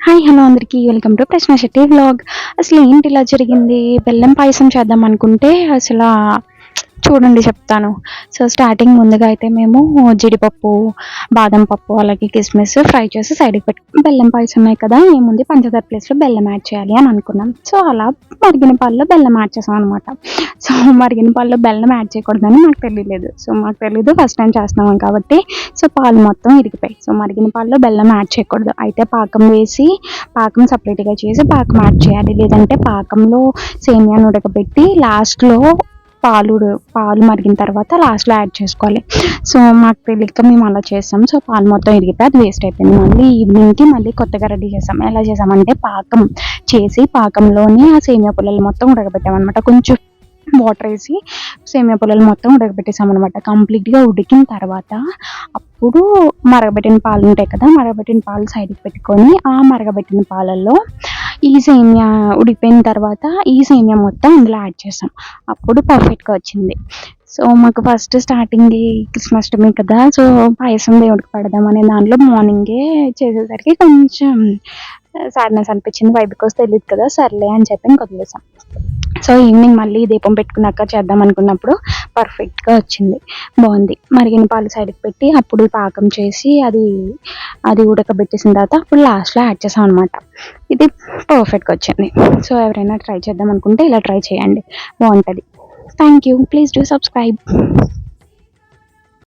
Hi hello అందరికీ welcome to ప్రశ్న Shetty vlog. అసలు ఏంటి ఇలా జరిగింది? బెల్లం పాయసం చేద్దాం అనుకుంటే అసలు చూడండి చెప్తాను. సో స్టార్టింగ్ ముందుగా అయితే మేము జీడిపప్పు, బాదం పప్పు, అలాగే కిస్మిస్ ఫ్రై చేసి సైడ్కి పెట్టుకుని బెల్లం పాయసం కదా ఏముంది పంచదార ప్లేస్లో బెల్లం యాడ్ చేయాలి అని అనుకున్నాం. సో అలా మరిగిన పాలలో బెల్లం యాడ్ చేసాం అనమాట. సో మరిగిన పాలలో బెల్లం యాడ్ చేయకూడదని నాకు తెలియలేదు. సో మాకు తెలీదు, ఫస్ట్ టైం చేస్తున్నాం కాబట్టి. సో పాలు మొత్తం ఇరిగిపోయి, సో మరిగిన పాలలో బెల్లం యాడ్ చేయకూడదు. అయితే పాకం వేసి పాకం సపరేట్గా చేసి పాకం యాడ్ చేయాలి. లేదంటే పాకంలో సేమియాను ఉడకబెట్టి లాస్ట్లో పాలు మరిగిన తర్వాత లాస్ట్లో యాడ్ చేసుకోవాలి. సో మాకు తెలియక మేము అలా చేసాం. సో పాలు మొత్తం ఇరిగిపోయి అది వేస్ట్ అయిపోయింది. మళ్ళీ ఈవినింగ్కి మళ్ళీ కొత్తగా రెడీ చేసాం. ఎలా చేసామంటే పాకం చేసి పాకంలోని ఆ సేమియా పుల్లలు మొత్తం ఉడకబెట్టామన్నమాట. కొంచెం వాటర్ వేసి సేమియా పుల్లలు మొత్తం ఉడకబెట్టేసాం అనమాట. కంప్లీట్గా ఉడికిన తర్వాత అప్పుడు మరగబెట్టిన పాలు ఉంటాయి కదా, మరగబెట్టిన పాలు సైడ్కి పెట్టుకొని ఆ మరగబెట్టిన పాలల్లో ఈ సేమియా ఉడికిపోయిన తర్వాత ఈ సేమియా మొత్తం అందులో యాడ్ చేసాం. అప్పుడు పర్ఫెక్ట్గా వచ్చింది. సో మాకు ఫస్ట్ స్టార్టింగ్ కృష్ణాష్టమి కదా, సో పాయసం దేవుడికి పెడదాం అనే దాంట్లో మార్నింగే చేసేసరికి కొంచెం సాడ్నెస్ అనిపించింది. వై బికాస్ తెలియదు కదా, సర్లే అని చెప్పి ఇంక వదిలేసాం. సో ఈవినింగ్ మళ్ళీ దీపం పెట్టుకున్నాక చేద్దాం అనుకున్నప్పుడు పర్ఫెక్ట్గా వచ్చింది, బాగుంది. మరిగిన పాలు సైడ్కి పెట్టి అప్పుడు పాకం చేసి అది ఉడకబెట్టేసిన తర్వాత అప్పుడు లాస్ట్లో యాడ్ చేసాం అనమాట. ఇది పర్ఫెక్ట్గా వచ్చింది. సో ఎవరైనా ట్రై చేద్దాం అనుకుంటే ఇలా ట్రై చేయండి, బాగుంటుంది. Thank you. Please do subscribe.